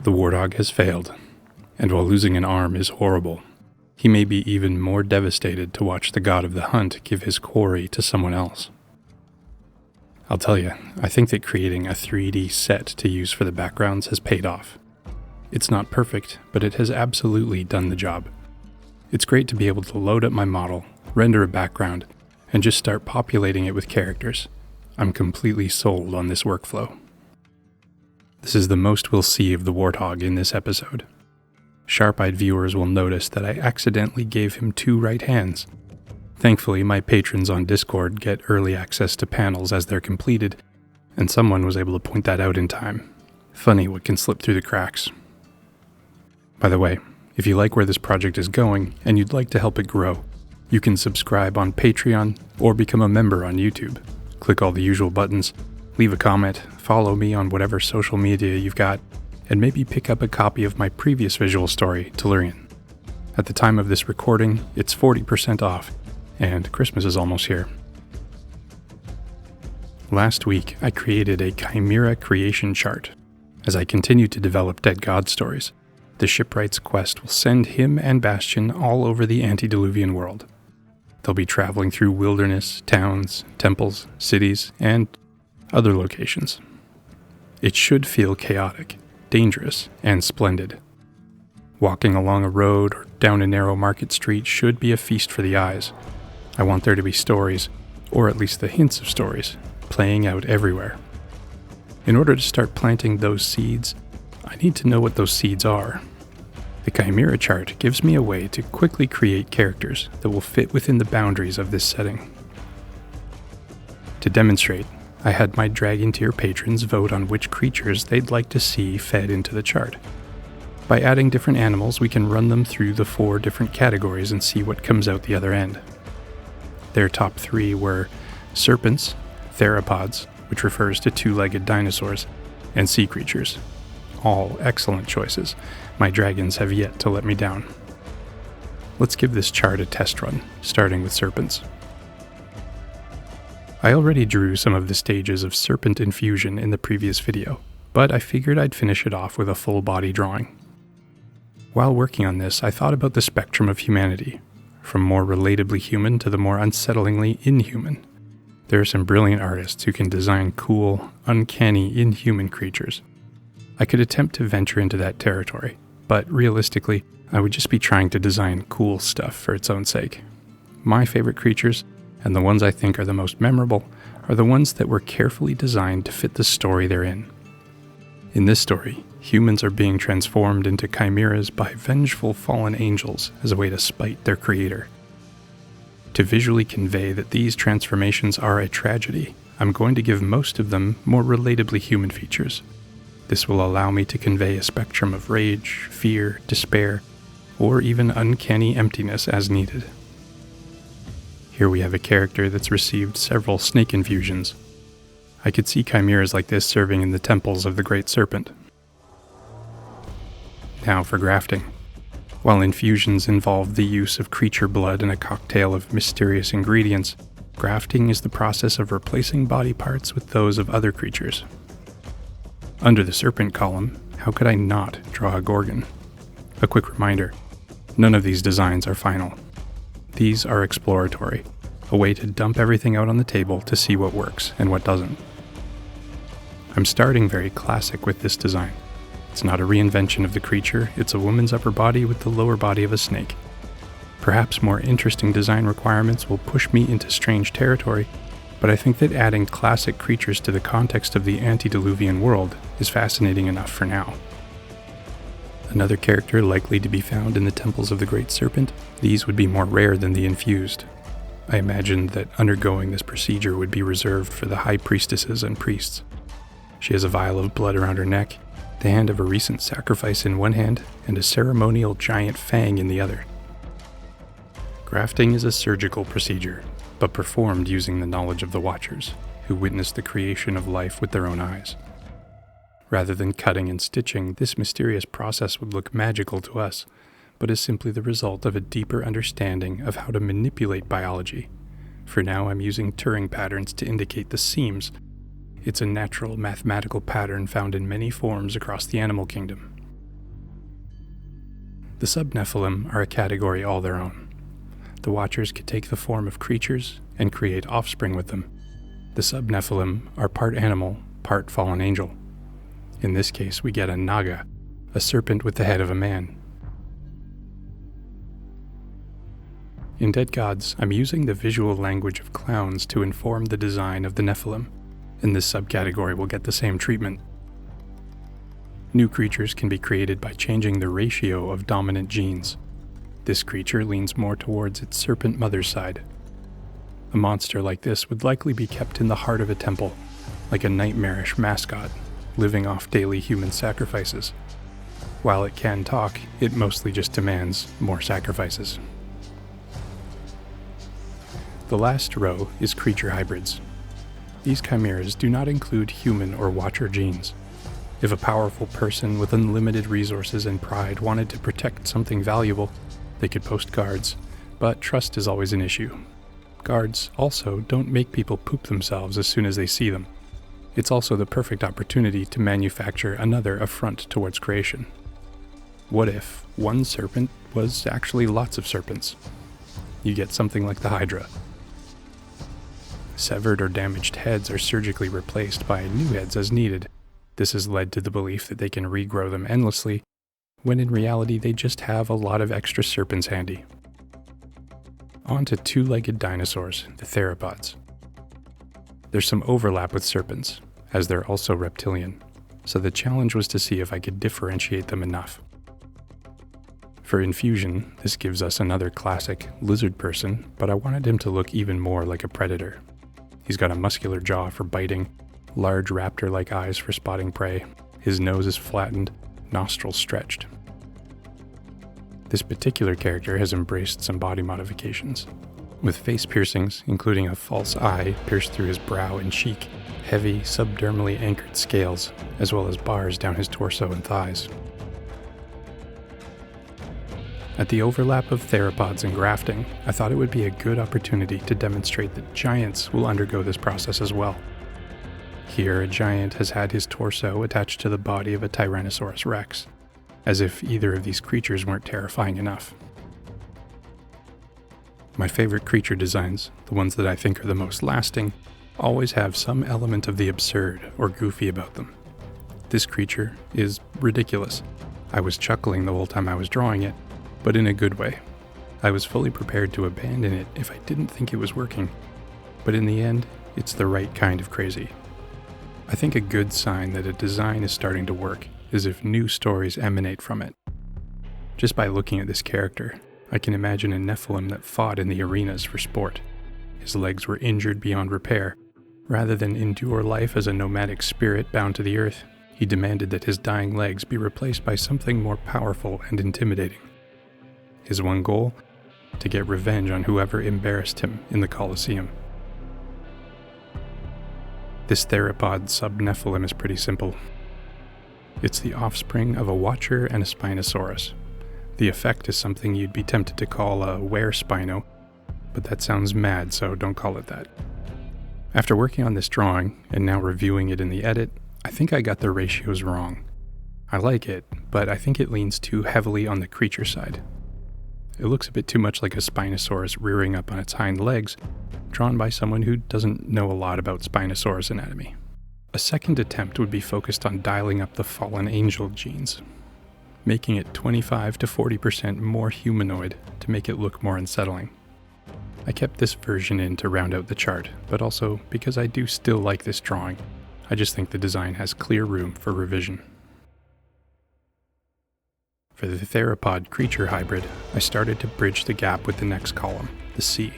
The warthog has failed, and while losing an arm is horrible, he may be even more devastated to watch the god of the hunt give his quarry to someone else. I'll tell you, I think that creating a 3D set to use for the backgrounds has paid off. It's not perfect, but it has absolutely done the job. It's great to be able to load up my model, render a background, and just start populating it with characters. I'm completely sold on this workflow. This is the most we'll see of the warthog in this episode. Sharp-eyed viewers will notice that I accidentally gave him 2 right hands. Thankfully, my patrons on Discord get early access to panels as they're completed, and someone was able to point that out in time. Funny what can slip through the cracks. By the way, if you like where this project is going and you'd like to help it grow, you can subscribe on Patreon or become a member on YouTube. Click all the usual buttons, leave a comment, follow me on whatever social media you've got, and maybe pick up a copy of my previous visual story, Tellurian. At the time of this recording, it's 40% off, and Christmas is almost here. Last week, I created a Chimera creation chart. As I continue to develop Dead God stories, the shipwright's quest will send him and Bastion all over the antediluvian world. They'll be traveling through wilderness, towns, temples, cities, and other locations. It should feel chaotic, dangerous, and splendid. Walking along a road or down a narrow market street should be a feast for the eyes. I want there to be stories, or at least the hints of stories, playing out everywhere. In order to start planting those seeds, I need to know what those seeds are. The Chimera chart gives me a way to quickly create characters that will fit within the boundaries of this setting. To demonstrate, I had my Dragon Tier patrons vote on which creatures they'd like to see fed into the chart. By adding different animals, we can run them through the 4 different categories and see what comes out the other end. Their top 3 were Serpents, Theropods, which refers to 2-legged dinosaurs, and sea creatures. All excellent choices. My dragons have yet to let me down. Let's give this chart a test run, starting with Serpents. I already drew some of the stages of Serpent infusion in the previous video, but I figured I'd finish it off with a full body drawing. While working on this, I thought about the spectrum of humanity, from more relatably human to the more unsettlingly inhuman. There are some brilliant artists who can design cool, uncanny, inhuman creatures. I could attempt to venture into that territory, but realistically, I would just be trying to design cool stuff for its own sake. My favorite creatures, and the ones I think are the most memorable, are the ones that were carefully designed to fit the story they're in. In this story, humans are being transformed into chimeras by vengeful fallen angels as a way to spite their creator. To visually convey that these transformations are a tragedy, I'm going to give most of them more relatably human features. This will allow me to convey a spectrum of rage, fear, despair, or even uncanny emptiness as needed. Here we have a character that's received several snake infusions. I could see chimeras like this serving in the temples of the Great Serpent. Now for grafting. While infusions involve the use of creature blood and a cocktail of mysterious ingredients, grafting is the process of replacing body parts with those of other creatures. Under the Serpent column, how could I not draw a Gorgon? A quick reminder, none of these designs are final. These are exploratory, a way to dump everything out on the table to see what works and what doesn't. I'm starting very classic with this design. It's not a reinvention of the creature, it's a woman's upper body with the lower body of a snake. Perhaps more interesting design requirements will push me into strange territory, but I think that adding classic creatures to the context of the antediluvian world is fascinating enough for now. Another character likely to be found in the temples of the Great Serpent, these would be more rare than the infused. I imagined that undergoing this procedure would be reserved for the high priestesses and priests. She has a vial of blood around her neck, the hand of a recent sacrifice in one hand, and a ceremonial giant fang in the other. Grafting is a surgical procedure, but performed using the knowledge of the Watchers, who witnessed the creation of life with their own eyes. Rather than cutting and stitching, this mysterious process would look magical to us, but is simply the result of a deeper understanding of how to manipulate biology. For now, I'm using Turing patterns to indicate the seams. It's a natural mathematical pattern found in many forms across the animal kingdom. The sub-Nephilim are a category all their own. The Watchers could take the form of creatures and create offspring with them. The sub-Nephilim are part animal, part fallen angel. In this case, we get a naga, a serpent with the head of a man. In Dead Gods, I'm using the visual language of clowns to inform the design of the Nephilim, and this subcategory will get the same treatment. New creatures can be created by changing the ratio of dominant genes. This creature leans more towards its serpent mother's side. A monster like this would likely be kept in the heart of a temple, like a nightmarish mascot, living off daily human sacrifices. While it can talk, it mostly just demands more sacrifices. The last row is creature hybrids. These chimeras do not include human or Watcher genes. If a powerful person with unlimited resources and pride wanted to protect something valuable, they could post guards, but trust is always an issue. Guards also don't make people poop themselves as soon as they see them. It's also the perfect opportunity to manufacture another affront towards creation. What if one serpent was actually lots of serpents? You get something like the Hydra. Severed or damaged heads are surgically replaced by new heads as needed. This has led to the belief that they can regrow them endlessly, when in reality they just have a lot of extra serpents handy. On to two-legged dinosaurs, the theropods. There's some overlap with serpents, as they're also reptilian, so the challenge was to see if I could differentiate them enough. For infusion, this gives us another classic lizard person, but I wanted him to look even more like a predator. He's got a muscular jaw for biting, large raptor-like eyes for spotting prey, his nose is flattened, nostrils stretched. This particular character has embraced some body modifications, with face piercings, including a false eye pierced through his brow and cheek, heavy subdermally anchored scales, as well as bars down his torso and thighs. At the overlap of theropods and grafting, I thought it would be a good opportunity to demonstrate that giants will undergo this process as well. Here, a giant has had his torso attached to the body of a Tyrannosaurus Rex, as if either of these creatures weren't terrifying enough. My favorite creature designs, the ones that I think are the most lasting, always have some element of the absurd or goofy about them. This creature is ridiculous. I was chuckling the whole time I was drawing it, but in a good way. I was fully prepared to abandon it if I didn't think it was working, but in the end, it's the right kind of crazy. I think a good sign that a design is starting to work is if new stories emanate from it. Just by looking at this character, I can imagine a Nephilim that fought in the arenas for sport. His legs were injured beyond repair. Rather than endure life as a nomadic spirit bound to the earth, he demanded that his dying legs be replaced by something more powerful and intimidating. His one goal? To get revenge on whoever embarrassed him in the Colosseum. This theropod sub-Nephilim is pretty simple. It's the offspring of a Watcher and a Spinosaurus. The effect is something you'd be tempted to call a were-spino, but that sounds mad, so don't call it that. After working on this drawing, and now reviewing it in the edit, I think I got the ratios wrong. I like it, but I think it leans too heavily on the creature side. It looks a bit too much like a Spinosaurus rearing up on its hind legs, drawn by someone who doesn't know a lot about Spinosaurus anatomy. A second attempt would be focused on dialing up the fallen angel genes, making it 25 to 40% more humanoid to make it look more unsettling. I kept this version in to round out the chart, but also because I do still like this drawing. I just think the design has clear room for revision. For the theropod creature hybrid, I started to bridge the gap with the next column, the sea.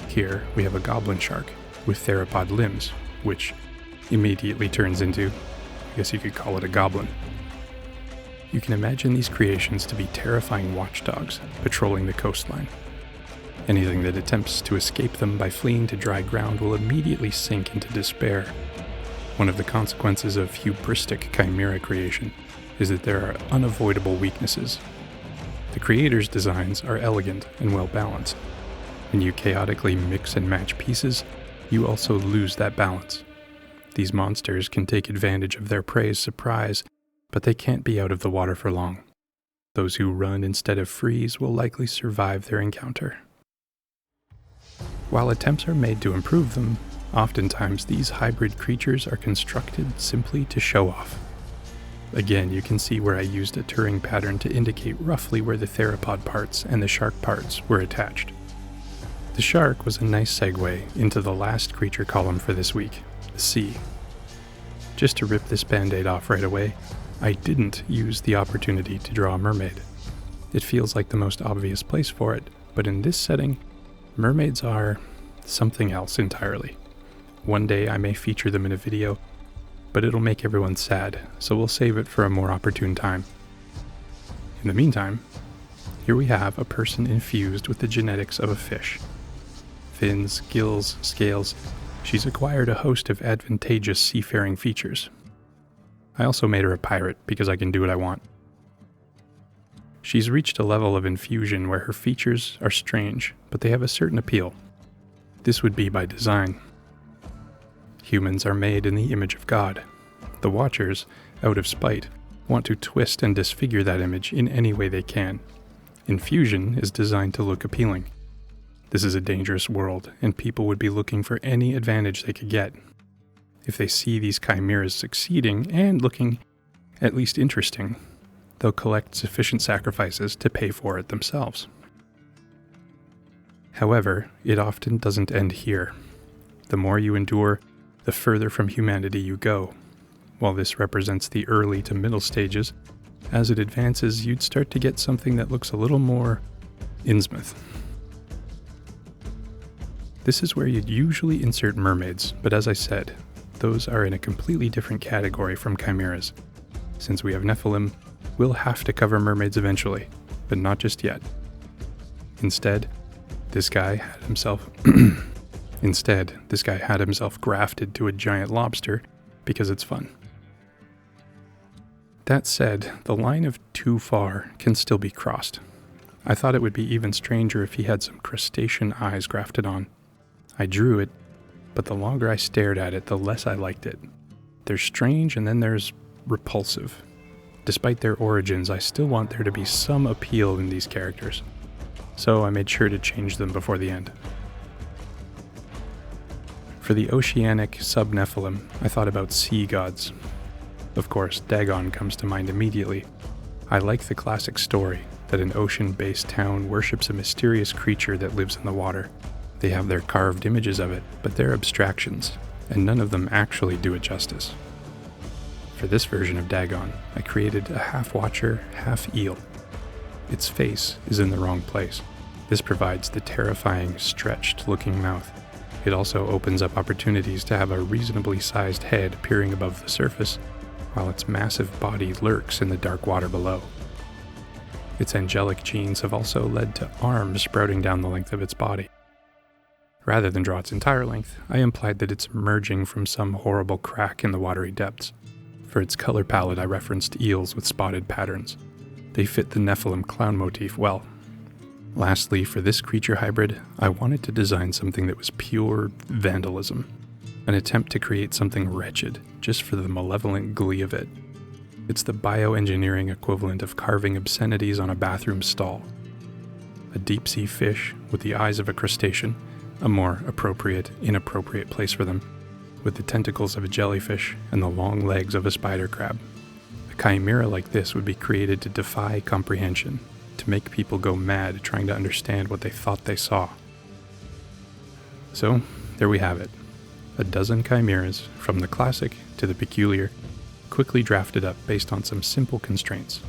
Here, we have a goblin shark with theropod limbs, which immediately turns into, I guess you could call it a goblin. You can imagine these creations to be terrifying watchdogs patrolling the coastline. Anything that attempts to escape them by fleeing to dry ground will immediately sink into despair. One of the consequences of hubristic chimera creation is that there are unavoidable weaknesses. The creator's designs are elegant and well balanced. When you chaotically mix and match pieces, you also lose that balance. These monsters can take advantage of their prey's surprise, but they can't be out of the water for long. Those who run instead of freeze will likely survive their encounter. While attempts are made to improve them, oftentimes these hybrid creatures are constructed simply to show off. Again, you can see where I used a Turing pattern to indicate roughly where the theropod parts and the shark parts were attached. The shark was a nice segue into the last creature column for this week, the sea. Just to rip this band-aid off right away, I didn't use the opportunity to draw a mermaid. It feels like the most obvious place for it, but in this setting, mermaids are something else entirely. One day I may feature them in a video, but it'll make everyone sad, so we'll save it for a more opportune time. In the meantime, here we have a person infused with the genetics of a fish. Fins, gills, scales. She's acquired a host of advantageous seafaring features. I also made her a pirate because I can do what I want. She's reached a level of infusion where her features are strange, but they have a certain appeal. This would be by design. Humans are made in the image of God. The Watchers, out of spite, want to twist and disfigure that image in any way they can. Infusion is designed to look appealing. This is a dangerous world, and people would be looking for any advantage they could get. If they see these chimeras succeeding and looking at least interesting, they'll collect sufficient sacrifices to pay for it themselves. However, it often doesn't end here. The more you endure, the further from humanity you go. While this represents the early to middle stages, as it advances, you'd start to get something that looks a little more Innsmouth. This is where you'd usually insert mermaids, but as I said, those are in a completely different category from chimeras. Since we have Nephilim, we'll have to cover mermaids eventually, but not just yet. Instead, this guy had himself grafted to a giant lobster because it's fun. That said, the line of too far can still be crossed. I thought it would be even stranger if he had some crustacean eyes grafted on. I drew it, but the longer I stared at it, the less I liked it. There's strange and then there's repulsive. Despite their origins, I still want there to be some appeal in these characters, so I made sure to change them before the end. For the oceanic sub-Nephilim, I thought about sea gods. Of course, Dagon comes to mind immediately. I like the classic story that an ocean-based town worships a mysterious creature that lives in the water. They have their carved images of it, but they're abstractions, and none of them actually do it justice. For this version of Dagon, I created a half-watcher, half-eel. Its face is in the wrong place. This provides the terrifying, stretched-looking mouth. It also opens up opportunities to have a reasonably sized head peering above the surface, while its massive body lurks in the dark water below. Its angelic genes have also led to arms sprouting down the length of its body. Rather than draw its entire length, I implied that it's emerging from some horrible crack in the watery depths. For its color palette, I referenced eels with spotted patterns. They fit the Nephilim clown motif well. Lastly, for this creature hybrid, I wanted to design something that was pure vandalism. An attempt to create something wretched, just for the malevolent glee of it. It's the bioengineering equivalent of carving obscenities on a bathroom stall. A deep-sea fish with the eyes of a crustacean, a more appropriate, inappropriate place for them, with the tentacles of a jellyfish and the long legs of a spider crab. A chimera like this would be created to defy comprehension, to make people go mad trying to understand what they thought they saw. So, there we have it. A dozen chimeras, from the classic to the peculiar, quickly drafted up based on some simple constraints.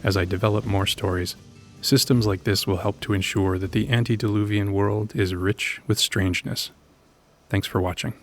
As I develop more stories, systems like this will help to ensure that the antediluvian world is rich with strangeness. Thanks for watching.